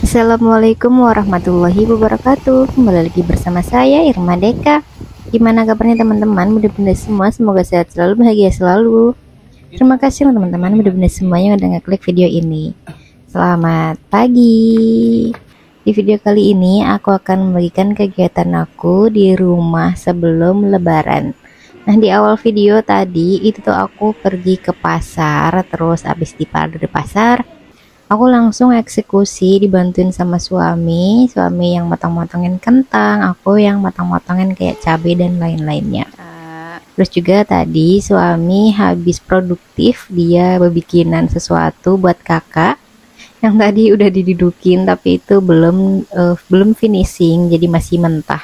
Assalamualaikum warahmatullahi wabarakatuh. Kembali lagi bersama saya Irma Deka. Gimana kabarnya teman-teman? Mudah-mudahan semua semoga sehat selalu, bahagia selalu. Terima kasih teman-teman, mudah-mudahan semua yang udah ngeklik video ini. Selamat pagi. Di video kali ini aku akan membagikan kegiatan aku di rumah sebelum lebaran. Nah, di awal video tadi itu tuh aku pergi ke pasar, terus habis di pasar aku langsung eksekusi dibantuin sama suami yang matang-matangin kentang, aku yang matang-matangin kayak cabai dan lain-lainnya. Terus juga tadi suami habis produktif, dia bikinan sesuatu buat kakak yang tadi udah didudukin tapi itu belum finishing, jadi masih mentah.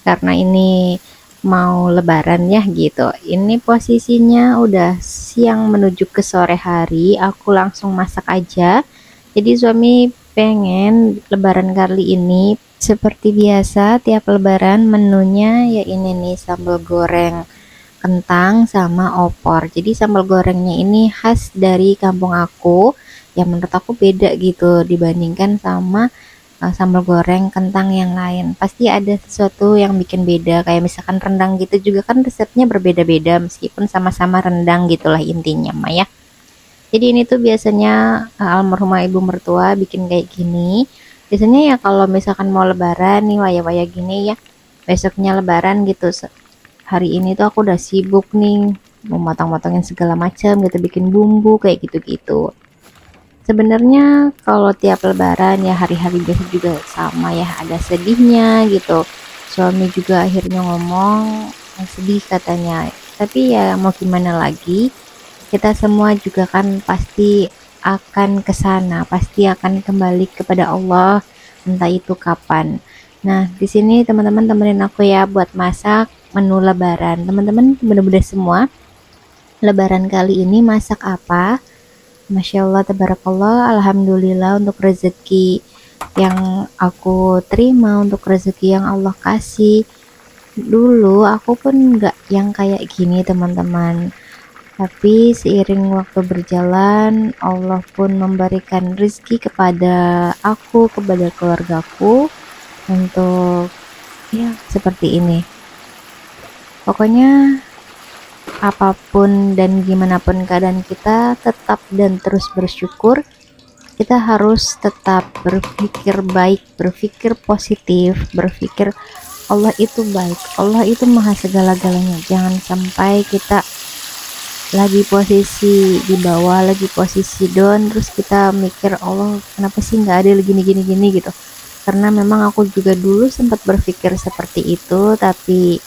Karena ini mau lebaran ya gitu. Ini posisinya udah siang menuju ke sore hari, aku langsung masak aja. Jadi suami pengen lebaran kali ini seperti biasa tiap lebaran menunya ya ini nih, sambal goreng kentang sama opor. Jadi sambal gorengnya ini khas dari kampung aku, yang menurut aku beda gitu dibandingkan sama sambal goreng kentang yang lain. Pasti ada sesuatu yang bikin beda, kayak misalkan rendang gitu juga kan resepnya berbeda-beda meskipun sama-sama rendang gitulah intinya mah ya. Jadi ini tuh biasanya almarhumah ibu mertua bikin kayak gini. Biasanya ya kalau misalkan mau lebaran nih waya-waya gini ya, besoknya lebaran gitu, hari ini tuh aku udah sibuk nih mau matang-matangin segala macam gitu, bikin bumbu kayak gitu-gitu. Sebenarnya kalau tiap lebaran ya hari-hari biasa juga sama ya, ada sedihnya gitu. Suami juga akhirnya ngomong sedih katanya. Tapi ya mau gimana lagi, kita semua juga kan pasti akan ke sana, pasti akan kembali kepada Allah, entah itu kapan. Nah, di sini teman-teman temenin aku ya buat masak menu lebaran. Teman-teman bener-bener semua lebaran kali ini masak apa? Masya Allah, tabarakallah, alhamdulillah untuk rezeki yang aku terima, untuk rezeki yang Allah kasih. Dulu aku pun nggak yang kayak gini teman-teman, tapi seiring waktu berjalan Allah pun memberikan rezeki kepada aku, kepada keluargaku untuk ya seperti ini. Pokoknya apapun dan gimana pun keadaan kita, tetap dan terus bersyukur. Kita harus tetap berpikir baik, berpikir positif, berpikir Allah itu baik, Allah itu maha segala-galanya. Jangan sampai kita lagi posisi di bawah, lagi posisi down, terus kita mikir Allah kenapa sih nggak ada gini gitu. Karena memang aku juga dulu sempat berpikir seperti itu, tapi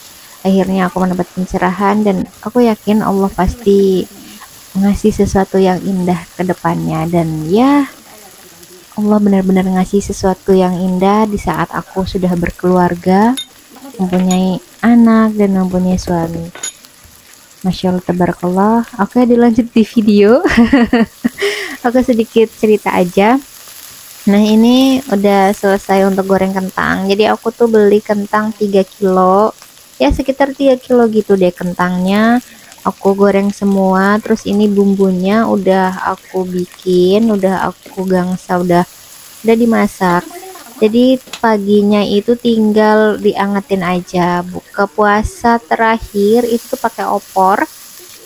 akhirnya aku mendapat pencerahan dan aku yakin Allah pasti ngasih sesuatu yang indah ke depannya. Dan ya Allah benar-benar ngasih sesuatu yang indah di saat aku sudah berkeluarga, mempunyai anak dan mempunyai suami. Masya Allah, tabarakallah. Oke, dilanjut di video. Aku sedikit cerita aja. Nah, ini udah selesai untuk goreng kentang. Jadi aku tuh beli kentang 3 kilo, ya sekitar 3 kilo gitu deh kentangnya. Aku goreng semua, terus ini bumbunya udah aku bikin, udah aku gangsa, udah dimasak. Jadi paginya itu tinggal diangetin aja. Buka puasa terakhir itu pakai opor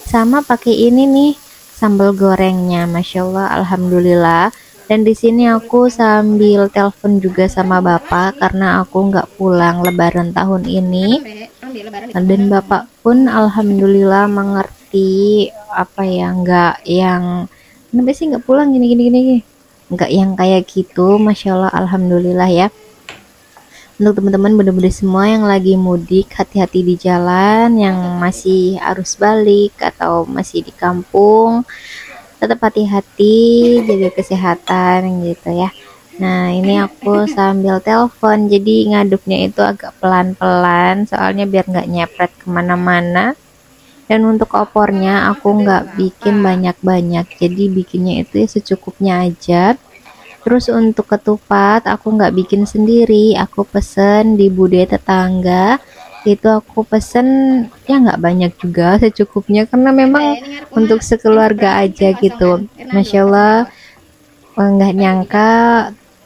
sama pakai ini nih sambal gorengnya. Masya Allah, alhamdulillah. Dan di sini aku sambil telepon juga sama bapak karena aku nggak pulang lebaran tahun ini. Dan bapak pun alhamdulillah mengerti, apa ya, nggak yang kenapa sih nggak pulang gini, nggak yang kayak gitu. Masya Allah, alhamdulillah ya. Untuk teman-teman bener-bener semua yang lagi mudik, hati-hati di jalan, yang masih arus balik atau masih di kampung, tetap hati-hati, jaga kesehatan gitu ya. Nah, ini aku sambil telepon, jadi ngaduknya itu agak pelan-pelan, soalnya biar nggak nyepret kemana-mana. Dan untuk opornya aku nggak bikin banyak-banyak, jadi bikinnya itu ya secukupnya aja. Terus untuk ketupat aku nggak bikin sendiri, aku pesen di bude tetangga itu aku pesen ya nggak banyak juga, secukupnya karena memang untuk sekeluarga aja gitu. Masya Allah, nggak nyangka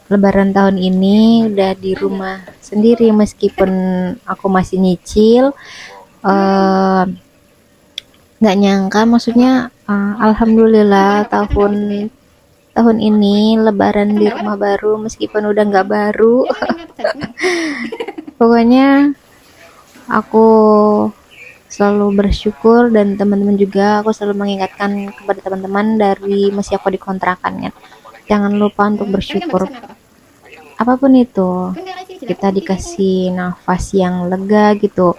Lebaran tahun ini udah di rumah sendiri meskipun aku masih nyicil. eh, nggak nyangka maksudnya, alhamdulillah tahun tahun ini Lebaran di rumah baru meskipun udah nggak baru. Pokoknya aku selalu bersyukur, dan teman-teman juga aku selalu mengingatkan kepada teman-teman dari masih aku dikontrakan, kan, jangan lupa untuk bersyukur apapun itu. Kita dikasih nafas yang lega gitu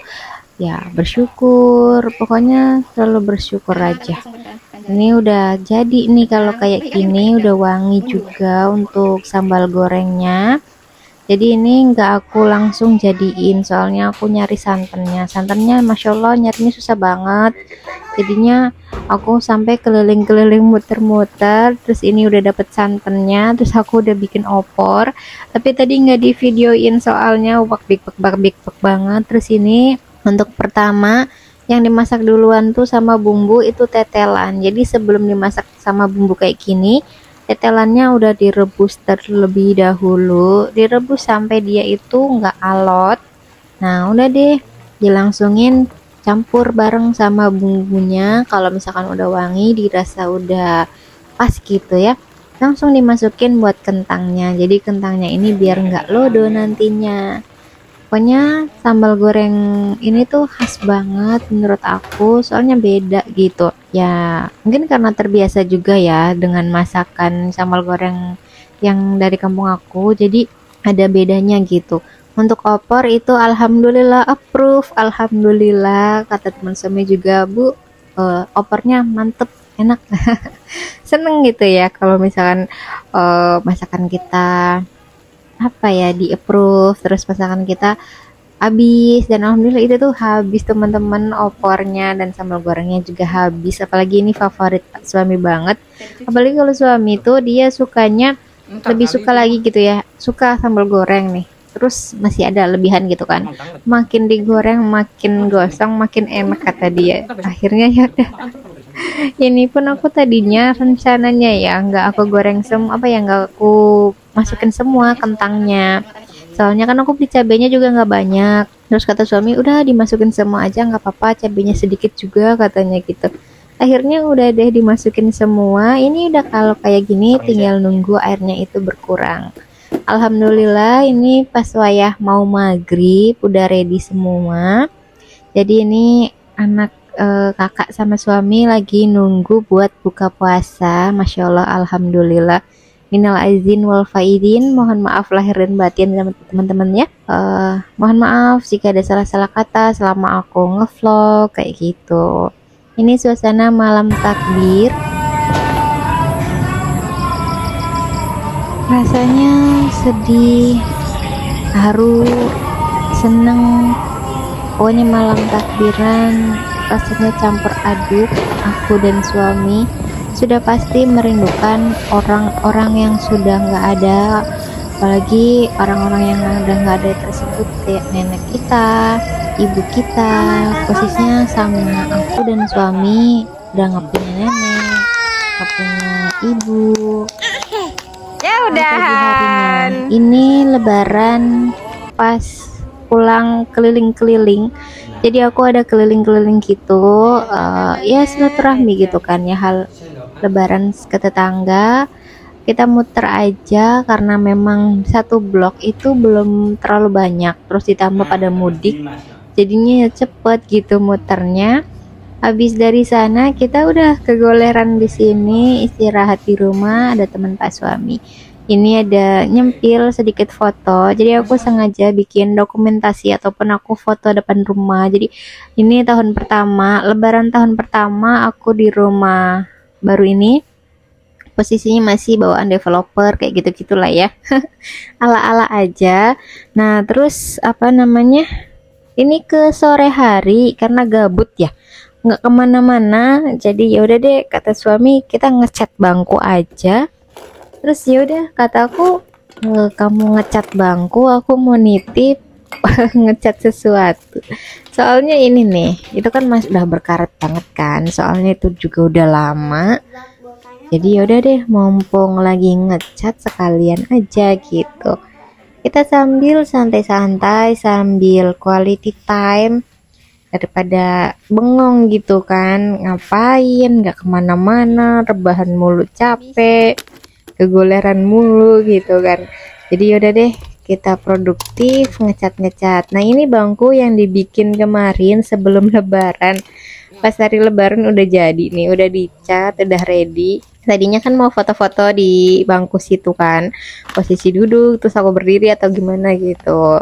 ya, bersyukur, pokoknya selalu bersyukur aja. Ini udah jadi nih, kalau kayak gini udah wangi juga untuk sambal gorengnya. Jadi ini enggak aku langsung jadiin, soalnya aku nyari santannya Masya Allah nyarinya susah banget. Jadinya aku sampai keliling-keliling muter-muter, terus ini udah dapet santannya, terus aku udah bikin opor, tapi tadi nggak di videoin soalnya bak bik banget. Terus ini untuk pertama yang dimasak duluan tuh sama bumbu itu tetelan. Jadi sebelum dimasak sama bumbu kayak gini, tetelannya udah direbus terlebih dahulu, direbus sampai dia itu nggak alot. Nah udah deh, dilangsungin campur bareng sama bumbunya. Kalau misalkan udah wangi, dirasa udah pas gitu ya, langsung dimasukin buat kentangnya. Jadi kentangnya ini biar nggak lodo nantinya. Pokoknya sambal goreng ini tuh khas banget menurut aku, soalnya beda gitu. Ya, mungkin karena terbiasa juga ya dengan masakan sambal goreng yang dari kampung aku, jadi ada bedanya gitu. Untuk opor itu alhamdulillah approve, alhamdulillah kata teman suami juga, Bu, opornya mantep, enak. Seneng gitu ya kalau misalkan masakan kita apa ya di approve, terus masakan kita habis, dan alhamdulillah itu tuh habis teman-teman, opornya dan sambal gorengnya juga habis. Apalagi ini favorit suami banget, apalagi kalau suami tuh dia sukanya lebih suka lagi gitu ya, suka sambal goreng nih, terus masih ada lebihan gitu kan, makin digoreng makin gosong makin enak kata dia. Akhirnya ya udah, ini pun aku tadinya rencananya ya nggak aku goreng semua, apa ya, nggak aku masukin semua kentangnya, soalnya kan aku beli cabenya juga nggak banyak. Terus kata suami udah dimasukin semua aja nggak apa-apa, cabenya sedikit juga katanya gitu. Akhirnya udah deh dimasukin semua. Ini udah kalau kayak gini tinggal nunggu airnya itu berkurang. Alhamdulillah ini pas wayah mau maghrib udah ready semua. Jadi ini anak kakak sama suami lagi nunggu buat buka puasa. Masya Allah, alhamdulillah. Minal aizin wal faidin, mohon maaf lahir dan batin teman-teman ya. Mohon maaf jika ada salah-salah kata selama aku ngevlog kayak gitu. Ini suasana malam takbir. Rasanya sedih, haru, seneng. Pokoknya malam takbiran rasanya campur aduk. Aku dan suami sudah pasti merindukan orang-orang yang sudah nggak ada, apalagi orang-orang yang udah nggak ada tersebut, kayak nenek kita, ibu kita. Posisinya sama aku dan suami udah nggak punya nenek, nggak punya ibu. Ya udahan. Ini lebaran pas pulang keliling-keliling, jadi aku ada keliling-keliling gitu, ya silaturahmi gitu kan ya, hal lebaran ke tetangga. Kita muter aja karena memang satu blok itu belum terlalu banyak, terus ditambah pada mudik jadinya cepet gitu muternya. Habis dari sana kita udah kegoleran di sini, istirahat di rumah, ada teman Pak suami. Ini ada nyempil sedikit foto, jadi aku sengaja bikin dokumentasi ataupun aku foto depan rumah. Jadi ini tahun pertama, lebaran tahun pertama aku di rumah baru ini. Posisinya masih bawaan developer kayak gitu-gitulah ya. Ala-ala aja. Nah terus apa namanya, ini ke sore hari karena gabut ya, nggak kemana-mana. Jadi ya udah deh kata suami, kita ngecat bangku aja. Terus ya udah kataku, kamu ngecat bangku, aku mau nitip ngecat sesuatu. Soalnya ini nih, itu kan mas udah berkarat banget kan. Soalnya itu juga udah lama. Jadi yaudah deh, mumpung lagi ngecat sekalian aja gitu. Kita sambil santai-santai, sambil quality time, daripada bengong gitu kan, ngapain nggak kemana-mana, rebahan mulu, capek, kegoleran mulu gitu kan. Jadi yaudah deh, kita produktif ngecat-ngecat. Nah ini bangku yang dibikin kemarin sebelum lebaran, pas hari lebaran udah jadi nih, udah dicat, udah ready. Tadinya kan mau foto-foto di bangku situ kan, posisi duduk terus aku berdiri atau gimana gitu,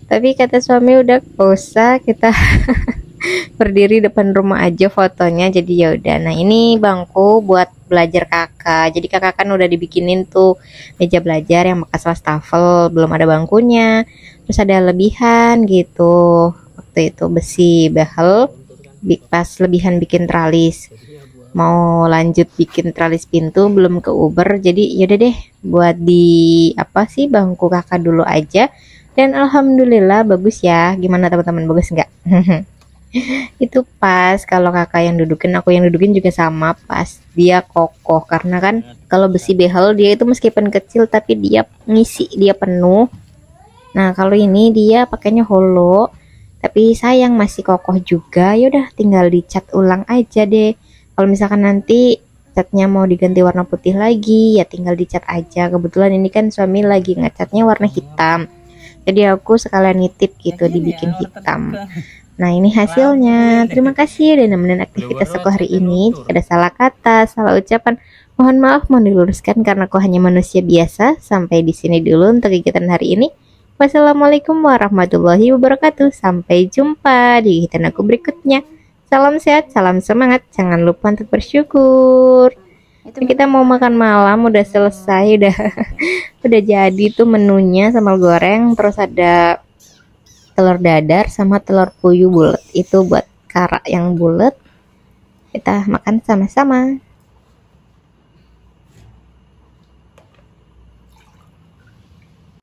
tapi kata suami udah gak usah, kita berdiri depan rumah aja fotonya. Jadi ya udah. Nah ini bangku buat belajar kakak, jadi kakak kan udah dibikinin tuh meja belajar yang bekas wastafel, belum ada bangkunya, terus ada lebihan gitu waktu itu besi behel, pas lebihan bikin tralis, mau lanjut bikin tralis pintu belum ke Uber. Jadi yaudah deh, buat di apa sih bangku kakak dulu aja. Dan alhamdulillah bagus ya. Gimana teman-teman, bagus nggak? Itu pas kalau kakak yang dudukin, aku yang dudukin juga sama, pas dia kokoh. Karena kan kalau besi behel dia itu meskipun kecil tapi dia ngisi, dia penuh. Nah kalau ini dia pakainya holo, tapi sayang masih kokoh juga. Yaudah tinggal dicat ulang aja deh. Kalau misalkan nanti catnya mau diganti warna putih lagi, ya tinggal dicat aja. Kebetulan ini kan suami lagi ngecatnya warna hitam, jadi aku sekalian nitip gitu dibikin hitam. Nah ini hasilnya. Terima kasih udah nemenin aktivitas aku hari ini. Jika ada salah kata, salah ucapan, mohon maaf, mohon diluruskan karena aku hanya manusia biasa. Sampai di sini dulu untuk kegiatan hari ini. Wassalamualaikum warahmatullahi wabarakatuh. Sampai jumpa di kegiatan aku berikutnya. Salam sehat, salam semangat. Jangan lupa untuk bersyukur. Ini kita mau makan malam, udah selesai, udah jadi tuh menunya, sambal goreng, terus ada telur dadar sama telur puyuh bulat. Itu buat kara yang bulat. Kita makan sama-sama.